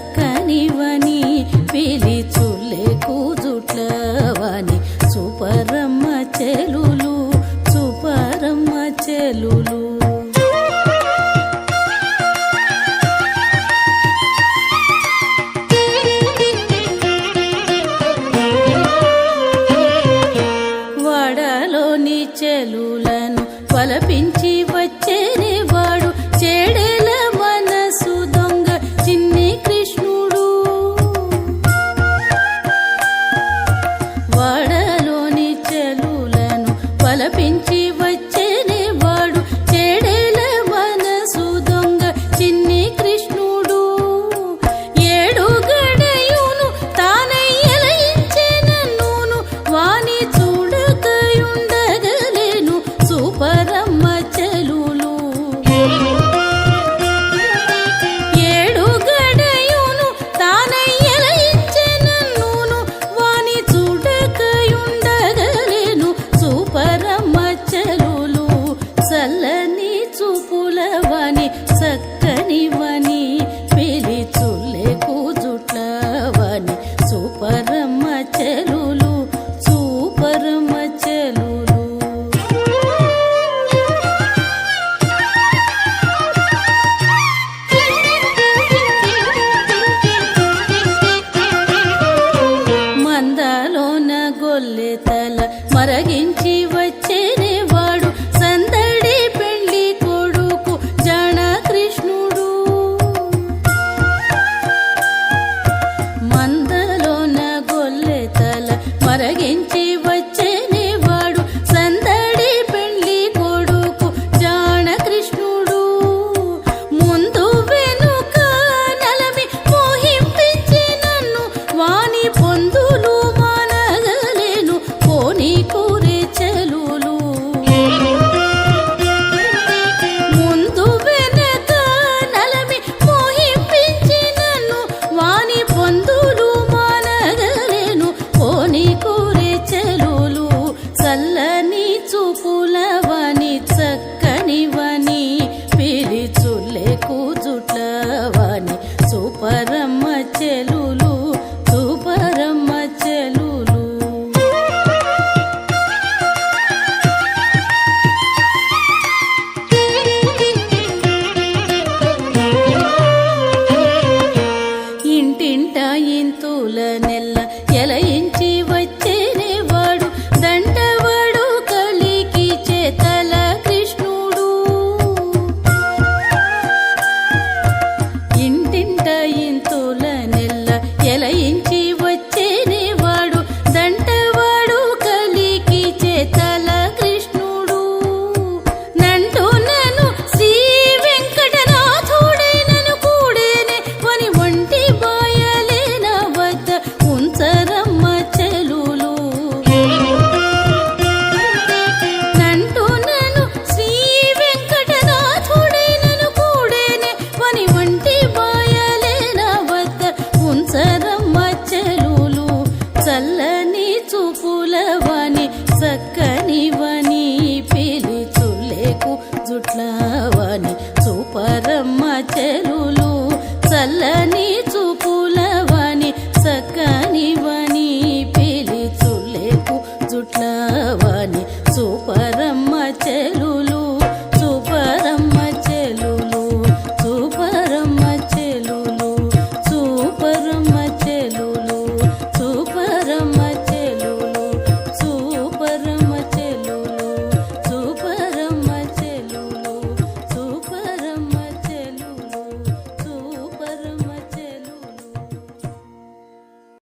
సక్కనివని పిలిచులే కూజుట్లవని సూపరమ్మ చెలులు సూపరమ్మ చెలులు వాడలోని చెలులను వలపించి వచ్చేనే వాడు చెడేల మనసు దొంగ చిన్ని కృష్ణుడు. వాడలోని చెలులను వలపించి వచ్చేనే వాడు చెడేల మనసు దొంగ చిన్ని కృష్ణుడు. ఏడు గడయును తానై ఎలయించే నన్నును వాని చూడకయుండగలేను సూపరమ్మ చెలులు. ఏడు గడయును తానై ఎలయించే నన్నును వాని చూడకయుండగలేను సూపరమ్మ చెలులు. చల్లని చూపులవని సక్కనివని పిలిచులే కూజుట్లవని సూపరమ్మ చెలులు సూపరమ్మ చెలులు. మందలోన గొల్లెతల మరగించి వచ్చేనే వాడు సందడి పెళ్లి కొడుకు జాణ కృష్ణుడు. మందలోన గొల్లెతల మరగించి వచ్చేనే వాడు సందడి పెళ్లి కొడుకు జాణ కృష్ణుడు. ముందు వెనుక నలమి మోహింపించి నన్ను వాని పొందులు మానగలేను పోనీ కూరే చెలులు. ముందు వెనక నలమి మోహింపించి నన్ను వాని పొందులు మానగలేను పోనీ కూరే చెలులు. చల్లని చూపులవని చక్కనివని పిలిచులే కూజుట్లవని సూపరమ్మ చెలు